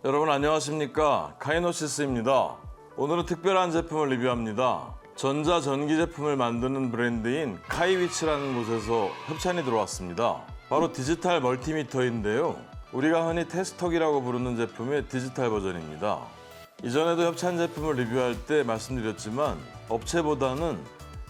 여러분 안녕하십니까? 카이노시스입니다. 오늘은 특별한 제품을 리뷰합니다. 전자전기 제품을 만드는 브랜드인 카이위치라는 곳에서 협찬이 들어왔습니다. 바로 디지털 멀티미터인데요. 우리가 흔히 테스터기라고 부르는 제품의 디지털 버전입니다. 이전에도 협찬 제품을 리뷰할 때 말씀드렸지만 업체보다는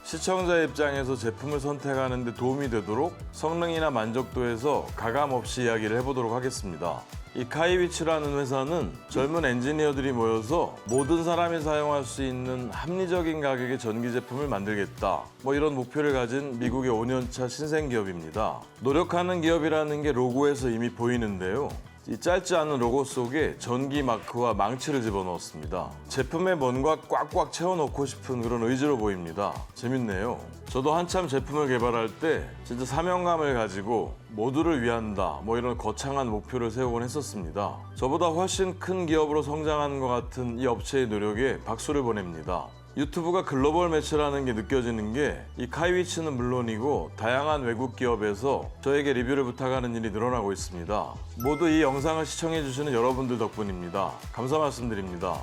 시청자 입장에서 제품을 선택하는 데 도움이 되도록 성능이나 만족도에서 가감없이 이야기를 해보도록 하겠습니다. 이 카이위치라는 회사는 젊은 엔지니어들이 모여서 모든 사람이 사용할 수 있는 합리적인 가격의 전기 제품을 만들겠다. 이런 목표를 가진 미국의 5년차 신생 기업입니다. 노력하는 기업이라는 게 로고에서 이미 보이는데요. 이 짧지 않은 로고 속에 전기 마크와 망치를 집어넣었습니다. 제품에 뭔가 꽉꽉 채워넣고 싶은 그런 의지로 보입니다. 재밌네요. 저도 한참 제품을 개발할 때 진짜 사명감을 가지고 모두를 위한다 이런 거창한 목표를 세우곤 했었습니다. 저보다 훨씬 큰 기업으로 성장하는 것 같은 이 업체의 노력에 박수를 보냅니다. 유튜브가 글로벌 매체라는 게 느껴지는 게 이 카이위치는 물론이고 다양한 외국 기업에서 저에게 리뷰를 부탁하는 일이 늘어나고 있습니다. 모두 이 영상을 시청해주시는 여러분들 덕분입니다. 감사 말씀드립니다.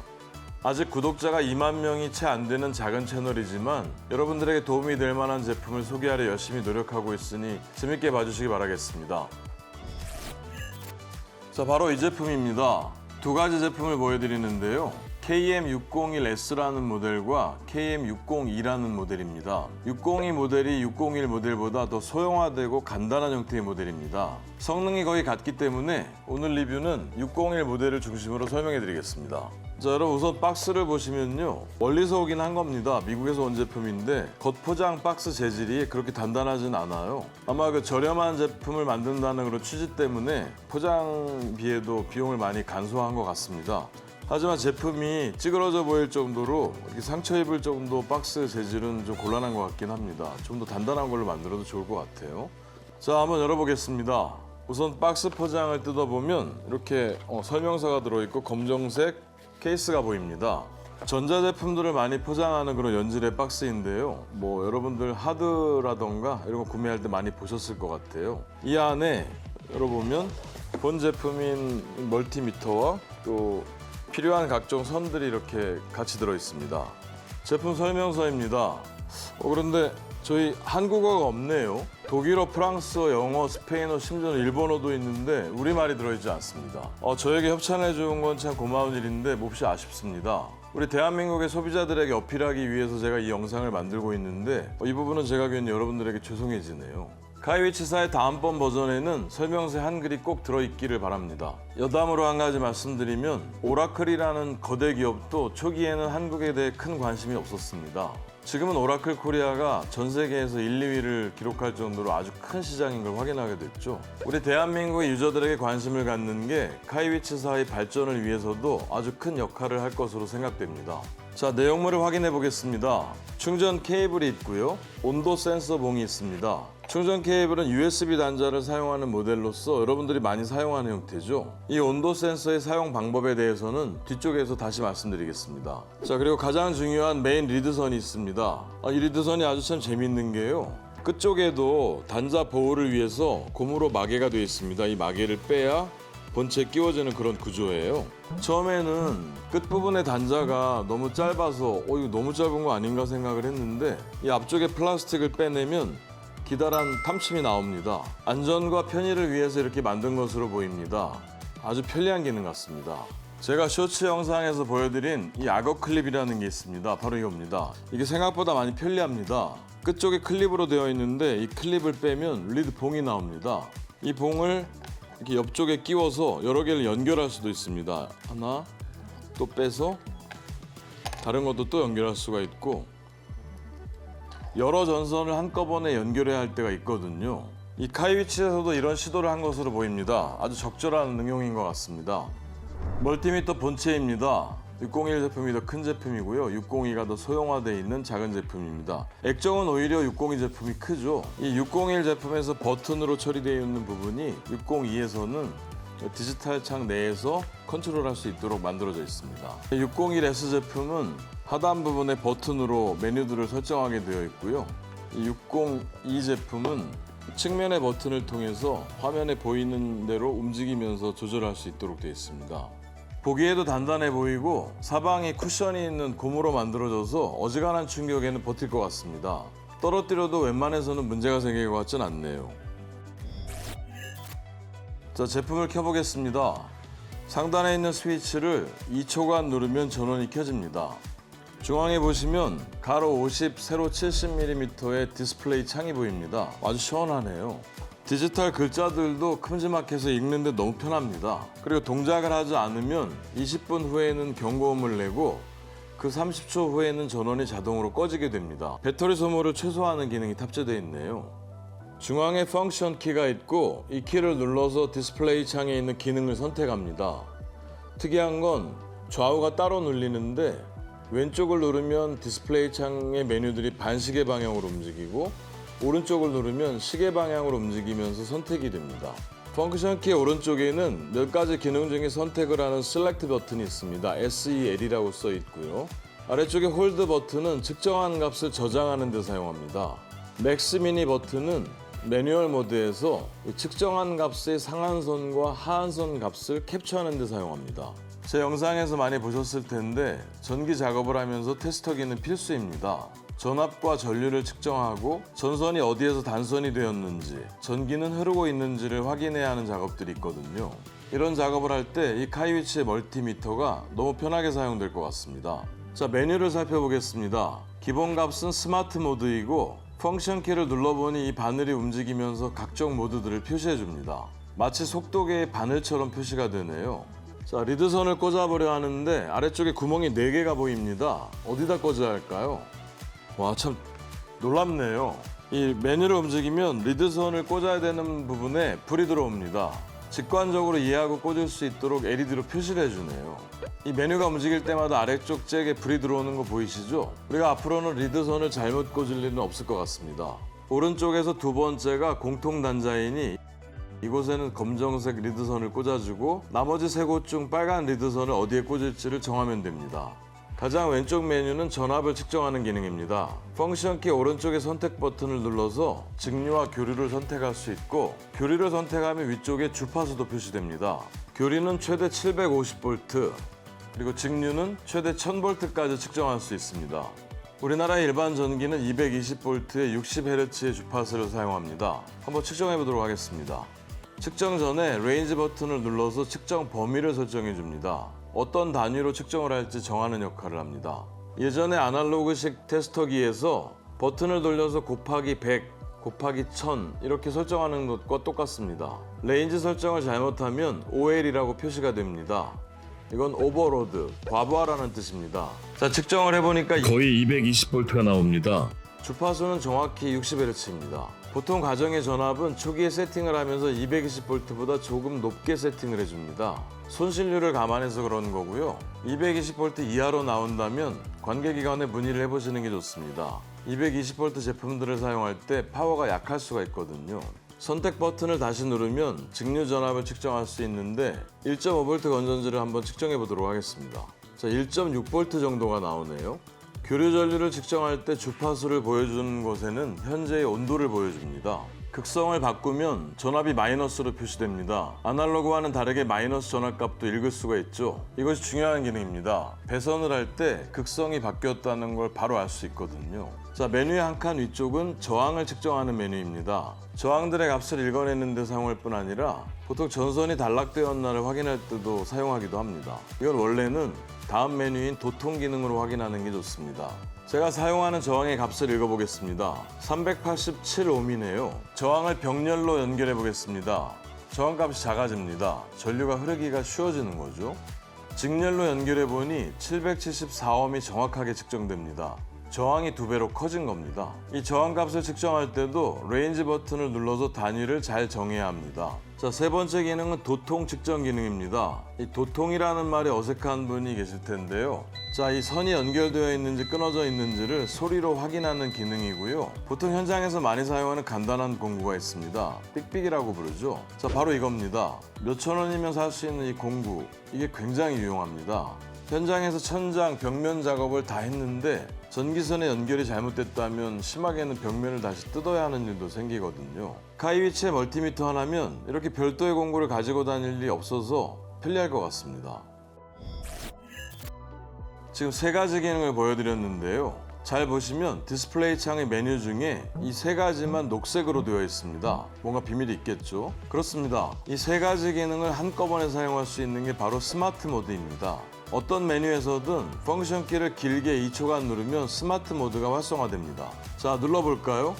아직 구독자가 2만 명이 채 안 되는 작은 채널이지만 여러분들에게 도움이 될 만한 제품을 소개하려 열심히 노력하고 있으니 재밌게 봐주시기 바라겠습니다. 자, 바로 이 제품입니다. 두 가지 제품을 보여드리는데요. KM601S라는 모델과 KM602라는 모델입니다. 602 모델이 601 모델보다 더 소형화되고 간단한 형태의 모델입니다. 성능이 거의 같기 때문에 오늘 리뷰는 601 모델을 중심으로 설명해 드리겠습니다. 자, 여러분 우선 박스를 보시면요. 멀리서 오긴 한 겁니다. 미국에서 온 제품인데 겉포장 박스 재질이 그렇게 단단하진 않아요. 아마 그 저렴한 제품을 만든다는 그런 취지 때문에 포장비에도 비용을 많이 간소화한 것 같습니다. 하지만 제품이 찌그러져 보일 정도로 이렇게 상처 입을 정도 박스 재질은 좀 곤란한 것 같긴 합니다. 좀 더 단단한 걸로 만들어도 좋을 것 같아요. 자, 한번 열어보겠습니다. 우선 박스 포장을 뜯어보면 이렇게 설명서가 들어있고 검정색 케이스가 보입니다. 전자제품들을 많이 포장하는 그런 연질의 박스인데요. 여러분들 하드라던가 이런 거 구매할 때 많이 보셨을 것 같아요. 이 안에 열어보면 본 제품인 멀티미터와 또 필요한 각종 선들이 이렇게 같이 들어있습니다. 제품 설명서입니다. 그런데 저희 한국어가 없네요. 독일어, 프랑스어, 영어, 스페인어, 심지어는 일본어도 있는데 우리말이 들어있지 않습니다. 저에게 협찬해 준 건 참 고마운 일인데 몹시 아쉽습니다. 우리 대한민국의 소비자들에게 어필하기 위해서 제가 이 영상을 만들고 있는데 이 부분은 제가 괜히 여러분들에게 죄송해지네요. 카이위치사의 다음번 버전에는 설명서에 한글이 꼭 들어있기를 바랍니다. 여담으로 한 가지 말씀드리면 오라클이라는 거대 기업도 초기에는 한국에 대해 큰 관심이 없었습니다. 지금은 오라클 코리아가 전 세계에서 1, 2위를 기록할 정도로 아주 큰 시장인 걸 확인하게 됐죠. 우리 대한민국의 유저들에게 관심을 갖는 게 카이위치사의 발전을 위해서도 아주 큰 역할을 할 것으로 생각됩니다. 자, 내용물을 확인해 보겠습니다. 충전 케이블이 있고요. 온도 센서 봉이 있습니다. 충전 케이블은 USB 단자를 사용하는 모델로서 여러분들이 많이 사용하는 형태죠. 이 온도 센서의 사용 방법에 대해서는 뒤쪽에서 다시 말씀드리겠습니다. 자, 그리고 가장 중요한 메인 리드선이 있습니다. 이 리드선이 아주 참 재밌는 게요. 끝쪽에도 단자 보호를 위해서 고무로 마개가 되어 있습니다. 이 마개를 빼야 본체에 끼워지는 그런 구조예요. 처음에는 끝부분의 단자가 너무 짧아서 이거 너무 짧은 거 아닌가 생각을 했는데 이 앞쪽에 플라스틱을 빼내면 기다란 탐침이 나옵니다. 안전과 편의를 위해서 이렇게 만든 것으로 보입니다. 아주 편리한 기능 같습니다. 제가 쇼츠 영상에서 보여드린 이 악어 클립이라는 게 있습니다. 바로 이겁니다. 이게 생각보다 많이 편리합니다. 끝쪽에 클립으로 되어 있는데 이 클립을 빼면 리드 봉이 나옵니다. 이 봉을 이렇게 옆쪽에 끼워서 여러 개를 연결할 수도 있습니다. 하나, 또 빼서 다른 것도 또 연결할 수가 있고 여러 전선을 한꺼번에 연결해야 할 때가 있거든요. 이 카이위치에서도 이런 시도를 한 것으로 보입니다. 아주 적절한 응용인 것 같습니다. 멀티미터 본체입니다. 601 제품이 더 큰 제품이고요. 602가 더 소형화되어 있는 작은 제품입니다. 액정은 오히려 602 제품이 크죠. 이 601 제품에서 버튼으로 처리되어 있는 부분이 602에서는 디지털 창 내에서 컨트롤할 수 있도록 만들어져 있습니다. 601S 제품은 하단 부분에 버튼으로 메뉴들을 설정하게 되어 있고요. 602 제품은 측면의 버튼을 통해서 화면에 보이는 대로 움직이면서 조절할 수 있도록 되어 있습니다. 보기에도 단단해 보이고 사방이 쿠션이 있는 고무로 만들어져서 어지간한 충격에는 버틸 것 같습니다. 떨어뜨려도 웬만해서는 문제가 생길 것 같진 않네요. 자, 제품을 켜보겠습니다. 상단에 있는 스위치를 2초간 누르면 전원이 켜집니다. 중앙에 보시면 가로 50, 세로 70mm의 디스플레이 창이 보입니다. 아주 시원하네요. 디지털 글자들도 큼지막해서 읽는데 너무 편합니다. 그리고 동작을 하지 않으면 20분 후에는 경고음을 내고 그 30초 후에는 전원이 자동으로 꺼지게 됩니다. 배터리 소모를 최소화하는 기능이 탑재되어 있네요. 중앙에 펑션 키가 있고 이 키를 눌러서 디스플레이 창에 있는 기능을 선택합니다. 특이한 건 좌우가 따로 눌리는데 왼쪽을 누르면 디스플레이 창의 메뉴들이 반시계 방향으로 움직이고 오른쪽을 누르면 시계 방향으로 움직이면서 선택이 됩니다. 펑션 키 오른쪽에는 몇 가지 기능 중에 선택을 하는 셀렉트 버튼이 있습니다. SEL이라고 써 있고요. 아래쪽에 홀드 버튼은 측정한 값을 저장하는 데 사용합니다. 맥스 미니 버튼은 매뉴얼 모드에서 측정한 값의 상한선과 하한선 값을 캡처하는 데 사용합니다. 제 영상에서 많이 보셨을 텐데 전기 작업을 하면서 테스터기는 필수입니다. 전압과 전류를 측정하고 전선이 어디에서 단선이 되었는지, 전기는 흐르고 있는지를 확인해야 하는 작업들이 있거든요. 이런 작업을 할 때 이 카이위치의 멀티미터가 너무 편하게 사용될 것 같습니다. 자, 메뉴를 살펴보겠습니다. 기본 값은 스마트 모드이고 펑션 키를 눌러보니 이 바늘이 움직이면서 각종 모드들을 표시해 줍니다. 마치 속도계의 바늘처럼 표시가 되네요. 자, 리드선을 꽂아보려 하는데 아래쪽에 구멍이 4개가 보입니다. 어디다 꽂아야 할까요? 와, 참 놀랍네요. 이 메뉴를 움직이면 리드선을 꽂아야 되는 부분에 불이 들어옵니다. 직관적으로 이해하고 꽂을 수 있도록 LED로 표시를 해주네요. 이 메뉴가 움직일 때마다 아래쪽 잭에 불이 들어오는 거 보이시죠? 우리가 앞으로는 리드선을 잘못 꽂을 일은 없을 것 같습니다. 오른쪽에서 두 번째가 공통 단자이니 이곳에는 검정색 리드선을 꽂아주고 나머지 3곳 중 빨간 리드선을 어디에 꽂을지를 정하면 됩니다. 가장 왼쪽 메뉴는 전압을 측정하는 기능입니다. 펑션 키 오른쪽의 선택 버튼을 눌러서 직류와 교류를 선택할 수 있고 교류를 선택하면 위쪽에 주파수도 표시됩니다. 교류는 최대 750V 그리고 직류는 최대 1000V까지 측정할 수 있습니다. 우리나라 일반 전기는 220V에 60Hz의 주파수를 사용합니다. 한번 측정해 보도록 하겠습니다. 측정 전에 레인지 버튼을 눌러서 측정 범위를 설정해 줍니다. 어떤 단위로 측정을 할지 정하는 역할을 합니다. 예전에 아날로그식 테스터기에서 버튼을 돌려서 곱하기 100, 곱하기 1000 이렇게 설정하는 것과 똑같습니다. 레인지 설정을 잘못하면 OL이라고 표시가 됩니다. 이건 오버로드, 과부하라는 뜻입니다. 자, 측정을 해보니까 거의 220V가 나옵니다. 주파수는 정확히 60Hz입니다. 보통 가정의 전압은 초기에 세팅을 하면서 220V보다 조금 높게 세팅을 해줍니다. 손실률을 감안해서 그런 거고요. 220V 이하로 나온다면 관계기관에 문의를 해보시는 게 좋습니다. 220V 제품들을 사용할 때 파워가 약할 수가 있거든요. 선택 버튼을 다시 누르면 직류 전압을 측정할 수 있는데 1.5V 건전지를 한번 측정해 보도록 하겠습니다. 자, 1.6V 정도가 나오네요. 교류 전류를 측정할 때 주파수를 보여주는 곳에는 현재의 온도를 보여줍니다. 극성을 바꾸면 전압이 마이너스로 표시됩니다. 아날로그와는 다르게 마이너스 전압값도 읽을 수가 있죠. 이것이 중요한 기능입니다. 배선을 할 때 극성이 바뀌었다는 걸 바로 알 수 있거든요. 자, 메뉴의 한 칸 위쪽은 저항을 측정하는 메뉴입니다. 저항들의 값을 읽어내는 데 사용할 뿐 아니라 보통 전선이 단락되었나를 확인할 때도 사용하기도 합니다. 이건 원래는 다음 메뉴인 도통 기능으로 확인하는 게 좋습니다. 제가 사용하는 저항의 값을 읽어보겠습니다. 387ohm이네요. 저항을 병렬로 연결해 보겠습니다. 저항값이 작아집니다. 전류가 흐르기가 쉬워지는 거죠. 직렬로 연결해 보니 774ohm이 정확하게 측정됩니다. 저항이 2배로 커진 겁니다. 이 저항값을 측정할 때도 레인지 버튼을 눌러서 단위를 잘 정해야 합니다. 자, 3번째 기능은 도통 측정 기능입니다. 이 도통이라는 말이 어색한 분이 계실 텐데요. 자, 이 선이 연결되어 있는지 끊어져 있는지를 소리로 확인하는 기능이고요. 보통 현장에서 많이 사용하는 간단한 공구가 있습니다. 삑삑이라고 부르죠. 자, 바로 이겁니다. 몇천 원이면 살 수 있는 이 공구, 이게 굉장히 유용합니다. 현장에서 천장, 벽면 작업을 다 했는데 전기선의 연결이 잘못됐다면 심하게는 벽면을 다시 뜯어야 하는 일도 생기거든요. 카이위치의 멀티미터 하나면 이렇게 별도의 공구를 가지고 다닐 일이 없어서 편리할 것 같습니다. 지금 세 가지 기능을 보여드렸는데요. 잘 보시면 디스플레이 창의 메뉴 중에 이 세 가지만 녹색으로 되어 있습니다. 뭔가 비밀이 있겠죠? 그렇습니다. 이 세 가지 기능을 한꺼번에 사용할 수 있는 게 바로 스마트 모드입니다. 어떤 메뉴에서든 펑션 키를 길게 2초간 누르면 스마트 모드가 활성화됩니다. 자, 눌러볼까요?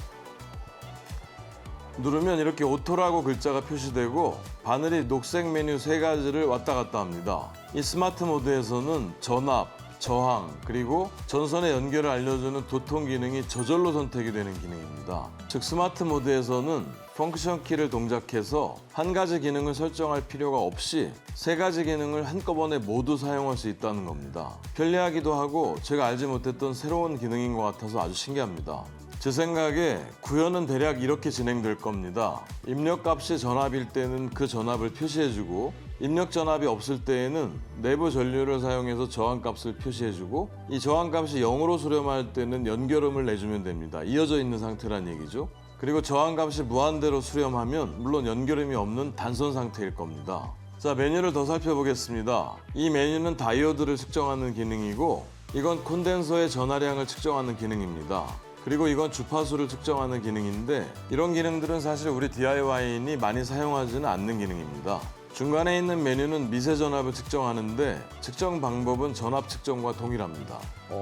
누르면 이렇게 오토라고 글자가 표시되고 바늘이 녹색 메뉴 세 가지를 왔다 갔다 합니다. 이 스마트 모드에서는 전압, 저항, 그리고 전선의 연결을 알려주는 도통 기능이 저절로 선택이 되는 기능입니다. 즉 스마트 모드에서는 펑션 키를 동작해서 한 가지 기능을 설정할 필요가 없이 세 가지 기능을 한꺼번에 모두 사용할 수 있다는 겁니다. 편리하기도 하고 제가 알지 못했던 새로운 기능인 것 같아서 아주 신기합니다. 제 생각에 구현은 대략 이렇게 진행될 겁니다. 입력값이 전압일 때는 그 전압을 표시해주고 입력 전압이 없을 때에는 내부 전류를 사용해서 저항값을 표시해주고 이 저항값이 0으로 수렴할 때는 연결음을 내주면 됩니다. 이어져 있는 상태란 얘기죠. 그리고 저항값이 무한대로 수렴하면 물론 연결음이 없는 단선 상태일 겁니다. 자, 메뉴를 더 살펴보겠습니다. 이 메뉴는 다이오드를 측정하는 기능이고 이건 콘덴서의 전하량을 측정하는 기능입니다. 그리고 이건 주파수를 측정하는 기능인데 이런 기능들은 사실 우리 DIY인이 많이 사용하지는 않는 기능입니다. 중간에 있는 메뉴는 미세 전압을 측정하는데 측정 방법은 전압 측정과 동일합니다.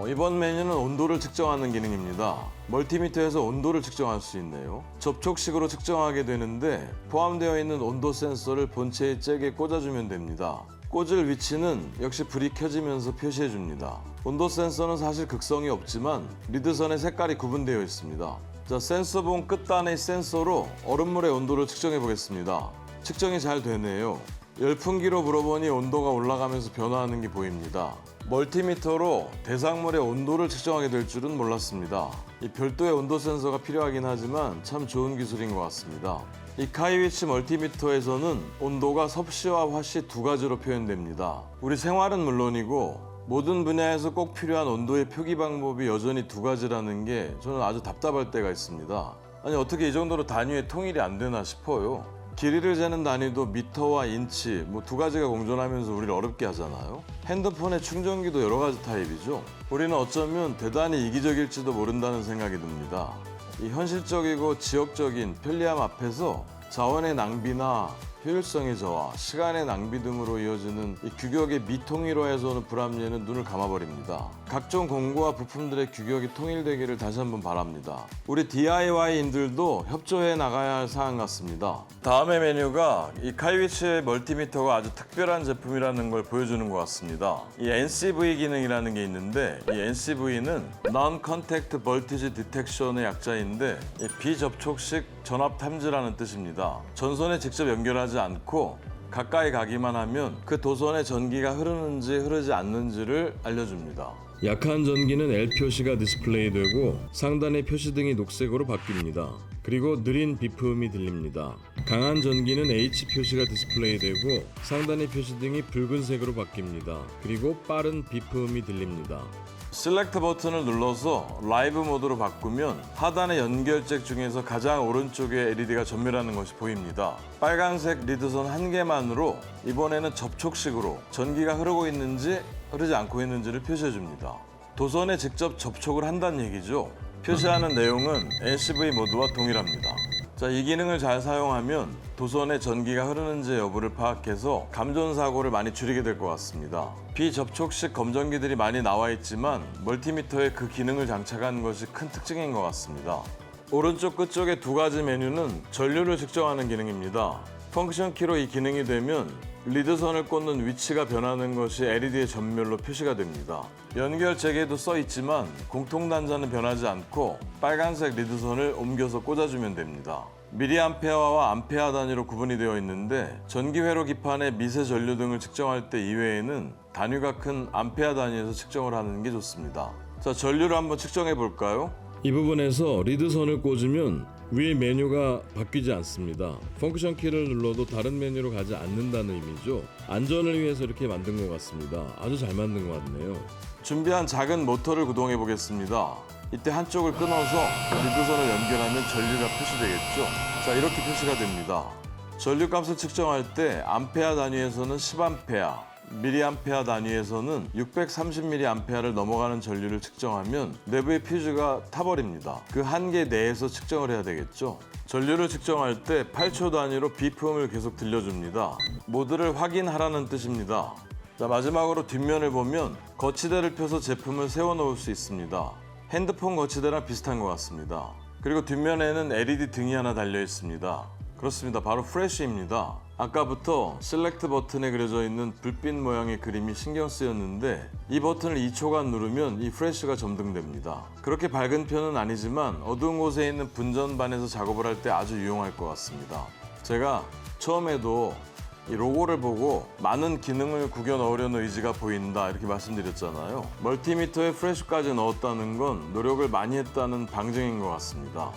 이번 메뉴는 온도를 측정하는 기능입니다. 멀티미터에서 온도를 측정할 수 있네요. 접촉식으로 측정하게 되는데 포함되어 있는 온도 센서를 본체의 잭에 꽂아주면 됩니다. 꽂을 위치는 역시 불이 켜지면서 표시해 줍니다. 온도 센서는 사실 극성이 없지만 리드선의 색깔이 구분되어 있습니다. 자, 센서봉 끝단의 센서로 얼음물의 온도를 측정해 보겠습니다. 측정이 잘 되네요. 열풍기로 불어보니 온도가 올라가면서 변화하는 게 보입니다. 멀티미터로 대상물의 온도를 측정하게 될 줄은 몰랐습니다. 이 별도의 온도 센서가 필요하긴 하지만 참 좋은 기술인 것 같습니다. 이 카이위치 멀티미터에서는 온도가 섭씨와 화씨 두 가지로 표현됩니다. 우리 생활은 물론이고 모든 분야에서 꼭 필요한 온도의 표기 방법이 여전히 두 가지라는 게 저는 아주 답답할 때가 있습니다. 아니 어떻게 이 정도로 단위의 통일이 안 되나 싶어요. 길이를 재는 단위도 미터와 인치 두 가지가 공존하면서 우리를 어렵게 하잖아요. 핸드폰의 충전기도 여러 가지 타입이죠. 우리는 어쩌면 대단히 이기적일지도 모른다는 생각이 듭니다. 이 현실적이고 지역적인 편리함 앞에서 자원의 낭비나 효율성의 저하, 시간의 낭비 등으로 이어지는 이 규격의 미통일화에서 오는 불합리에는 눈을 감아버립니다. 각종 공구와 부품들의 규격이 통일되기를 다시 한번 바랍니다. 우리 DIY인들도 협조해 나가야 할 사안 같습니다. 다음의 메뉴가 이 카이위치의 멀티미터가 아주 특별한 제품이라는 걸 보여주는 것 같습니다. 이 NCV 기능이라는 게 있는데 이 NCV는 Non-Contact Voltage Detection의 약자인데 이 비접촉식 전압 탐지라는 뜻입니다. 전선에 직접 연결하지 않고 가까이 가기만 하면 그 도선에 전기가 흐르는지 흐르지 않는지를 알려줍니다. 약한 전기는 L 표시가 디스플레이 되고 상단의 표시등이 녹색으로 바뀝니다. 그리고 느린 비프음이 들립니다. 강한 전기는 H 표시가 디스플레이 되고 상단의 표시등이 붉은색으로 바뀝니다. 그리고 빠른 비프음이 들립니다. 셀렉트 버튼을 눌러서 라이브 모드로 바꾸면 하단의 연결잭 중에서 가장 오른쪽에 LED가 전멸하는 것이 보입니다. 빨간색 리드선 한 개만으로 이번에는 접촉식으로 전기가 흐르고 있는지 흐르지 않고 있는지를 표시해 줍니다. 도선에 직접 접촉을 한다는 얘기죠. 표시하는 내용은 NCV 모드와 동일합니다. 자, 이 기능을 잘 사용하면 도선에 전기가 흐르는지 여부를 파악해서 감전사고를 많이 줄이게 될 것 같습니다. 비접촉식 검전기들이 많이 나와 있지만 멀티미터에 그 기능을 장착한 것이 큰 특징인 것 같습니다. 오른쪽 끝쪽의 두 가지 메뉴는 전류를 측정하는 기능입니다. 펑션 키로 이 기능이 되면 리드선을 꽂는 위치가 변하는 것이 LED의 전멸로 표시가 됩니다. 연결 재개도 써 있지만 공통단자는 변하지 않고 빨간색 리드선을 옮겨서 꽂아주면 됩니다. 미리암페어와 암페어 단위로 구분이 되어 있는데 전기회로 기판의 미세 전류 등을 측정할 때 이외에는 단위가 큰 암페어 단위에서 측정을 하는 게 좋습니다. 자, 전류를 한번 측정해 볼까요? 이 부분에서 리드선을 꽂으면 위의 메뉴가 바뀌지 않습니다. 펑션 키를 눌러도 다른 메뉴로 가지 않는다는 의미죠. 안전을 위해서 이렇게 만든 것 같습니다. 아주 잘 만든 것 같네요. 준비한 작은 모터를 구동해 보겠습니다. 이때 한쪽을 끊어서 리드선을 연결하면 전류가 표시되겠죠. 자, 이렇게 표시가 됩니다. 전류값을 측정할 때 암페어 단위에서는 10A, mAh 단위에서는 630mA를 넘어가는 전류를 측정하면 내부의 퓨즈가 타버립니다. 그 한계 내에서 측정을 해야 되겠죠. 전류를 측정할 때 8초 단위로 비품을 계속 들려줍니다. 모드를 확인하라는 뜻입니다. 자, 마지막으로 뒷면을 보면 거치대를 펴서 제품을 세워놓을 수 있습니다. 핸드폰 거치대랑 비슷한 것 같습니다. 그리고 뒷면에는 LED 등이 하나 달려 있습니다. 그렇습니다. 바로 프레쉬입니다. 아까부터 셀렉트 버튼에 그려져 있는 불빛 모양의 그림이 신경 쓰였는데 이 버튼을 2초간 누르면 이 프레쉬가 점등됩니다. 그렇게 밝은 편은 아니지만 어두운 곳에 있는 분전반에서 작업을 할 때 아주 유용할 것 같습니다. 제가 처음에도 이 로고를 보고 많은 기능을 구겨 넣으려는 의지가 보인다 이렇게 말씀드렸잖아요. 멀티미터에 프레쉬까지 넣었다는 건 노력을 많이 했다는 방증인 것 같습니다.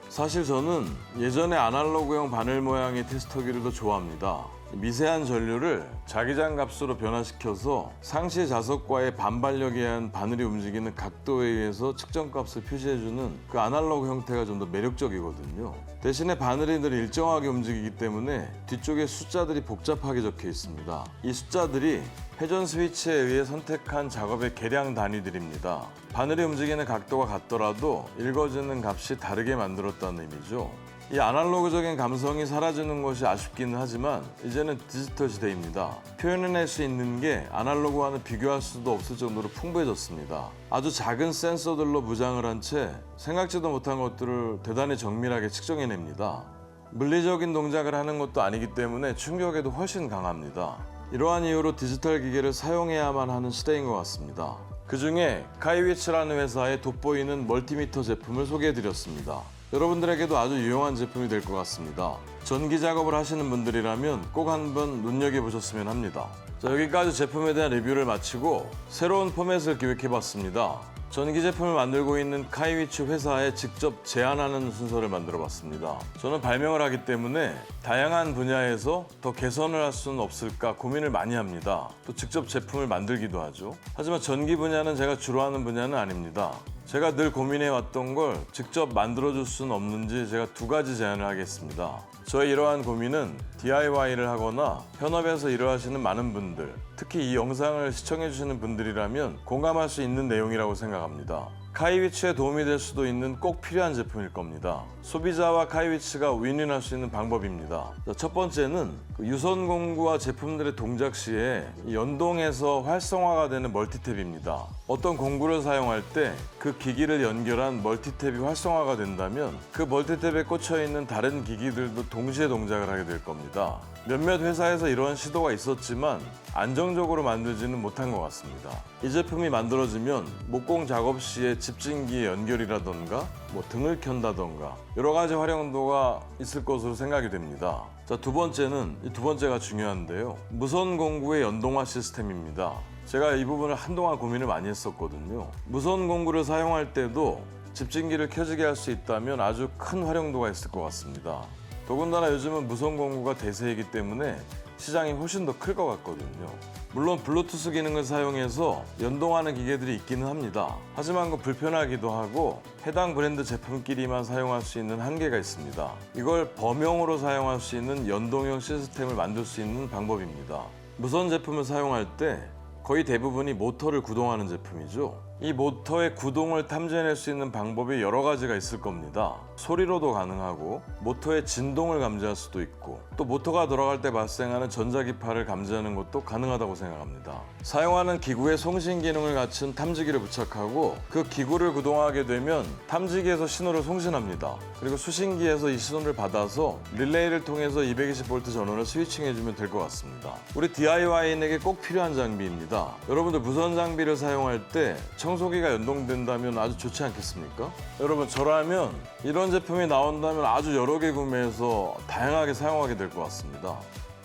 사실 저는 예전에 아날로그형 바늘 모양의 테스터기를 더 좋아합니다. 미세한 전류를 자기장 값으로 변화시켜서 상시 자석과의 반발력에 의한 바늘이 움직이는 각도에 의해서 측정값을 표시해주는 그 아날로그 형태가 좀 더 매력적이거든요. 대신에 바늘이 늘 일정하게 움직이기 때문에 뒤쪽에 숫자들이 복잡하게 적혀 있습니다. 이 숫자들이 회전 스위치에 의해 선택한 작업의 계량 단위들입니다. 바늘이 움직이는 각도가 같더라도 읽어지는 값이 다르게 만들었다는 의미죠. 이 아날로그적인 감성이 사라지는 것이 아쉽기는 하지만 이제는 디지털 시대입니다. 표현해낼 수 있는 게 아날로그와는 비교할 수도 없을 정도로 풍부해졌습니다. 아주 작은 센서들로 무장을 한 채 생각지도 못한 것들을 대단히 정밀하게 측정해냅니다. 물리적인 동작을 하는 것도 아니기 때문에 충격에도 훨씬 강합니다. 이러한 이유로 디지털 기계를 사용해야만 하는 시대인 것 같습니다. 그 중에 카이위츠라는 회사의 돋보이는 멀티미터 제품을 소개해드렸습니다. 여러분들에게도 아주 유용한 제품이 될 것 같습니다. 전기 작업을 하시는 분들이라면 꼭 한번 눈여겨보셨으면 합니다. 자, 여기까지 제품에 대한 리뷰를 마치고 새로운 포맷을 기획해봤습니다. 전기 제품을 만들고 있는 카이위츠 회사에 직접 제안하는 순서를 만들어봤습니다. 저는 발명을 하기 때문에 다양한 분야에서 더 개선을 할 수는 없을까 고민을 많이 합니다. 또 직접 제품을 만들기도 하죠. 하지만 전기 분야는 제가 주로 하는 분야는 아닙니다. 제가 늘 고민해왔던 걸 직접 만들어줄 수는 없는지 제가 두 가지 제안을 하겠습니다. 저의 이러한 고민은 DIY를 하거나 현업에서 일을 하시는 많은 분들, 특히 이 영상을 시청해주시는 분들이라면 공감할 수 있는 내용이라고 생각합니다. 카이위츠에 도움이 될 수도 있는 꼭 필요한 제품일 겁니다. 소비자와 카이위츠가 윈윈할 수 있는 방법입니다. 첫 번째는 유선 공구와 제품들의 동작 시에 연동해서 활성화가 되는 멀티탭입니다. 어떤 공구를 사용할 때 그 기기를 연결한 멀티탭이 활성화가 된다면 그 멀티탭에 꽂혀 있는 다른 기기들도 동시에 동작을 하게 될 겁니다. 몇몇 회사에서 이런 시도가 있었지만 안정적으로 만들지는 못한 것 같습니다. 이 제품이 만들어지면 목공 작업 시에 집진기의 연결이라던가 등을 켠다던가 여러 가지 활용도가 있을 것으로 생각이 됩니다. 자, 두 번째는 이 두 번째가 중요한데요. 무선 공구의 연동화 시스템입니다. 제가 이 부분을 한동안 고민을 많이 했었거든요. 무선 공구를 사용할 때도 집진기를 켜지게 할 수 있다면 아주 큰 활용도가 있을 것 같습니다. 더군다나 요즘은 무선 공구가 대세이기 때문에 시장이 훨씬 더 클 것 같거든요. 물론 블루투스 기능을 사용해서 연동하는 기계들이 있기는 합니다. 하지만 그 불편하기도 하고 해당 브랜드 제품끼리만 사용할 수 있는 한계가 있습니다. 이걸 범용으로 사용할 수 있는 연동형 시스템을 만들 수 있는 방법입니다. 무선 제품을 사용할 때 거의 대부분이 모터를 구동하는 제품이죠. 이 모터의 구동을 탐지해낼 수 있는 방법이 여러 가지가 있을 겁니다. 소리로도 가능하고 모터의 진동을 감지할 수도 있고 또 모터가 돌아갈 때 발생하는 전자기파를 감지하는 것도 가능하다고 생각합니다. 사용하는 기구에 송신 기능을 갖춘 탐지기를 부착하고 그 기구를 구동하게 되면 탐지기에서 신호를 송신합니다. 그리고 수신기에서 이 신호를 받아서 릴레이를 통해서 220V 전원을 스위칭해주면 될 것 같습니다. 우리 DIY인에게 꼭 필요한 장비입니다. 여러분들 무선 장비를 사용할 때 청소기가 연동된다면 아주 좋지 않겠습니까? 여러분, 저라면 이런 제품이 나온다면 아주 여러 개 구매해서 다양하게 사용하게 될 것 같습니다.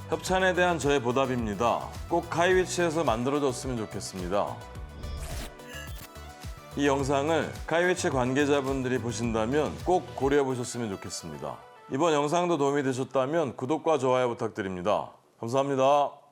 협찬에 대한 저의 보답입니다. 꼭 카이위츠에서 만들어졌으면 좋겠습니다. 이 영상을 카이위츠 관계자분들이 보신다면 꼭 고려해 보셨으면 좋겠습니다. 이번 영상도 도움이 되셨다면 구독과 좋아요 부탁드립니다. 감사합니다.